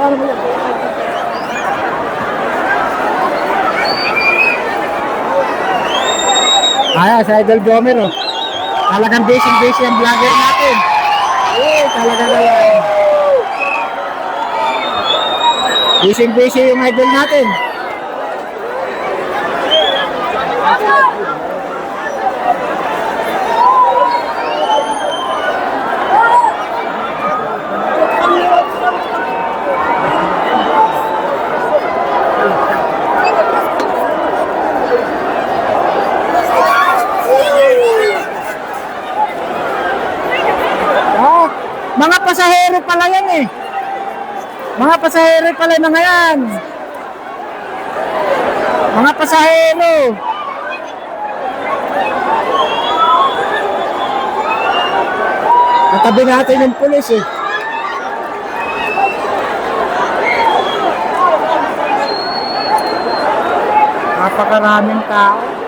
Ayan, sa Idol Jomer, oh. Talagang busy ang vlogger natin. Talaga naman. Busy yung idol natin. Mga pasahero pala yan eh. Mga pasahero pala na ngayon. Mga pasahero. Natabi natin yung pulis eh. Napakaraming tao.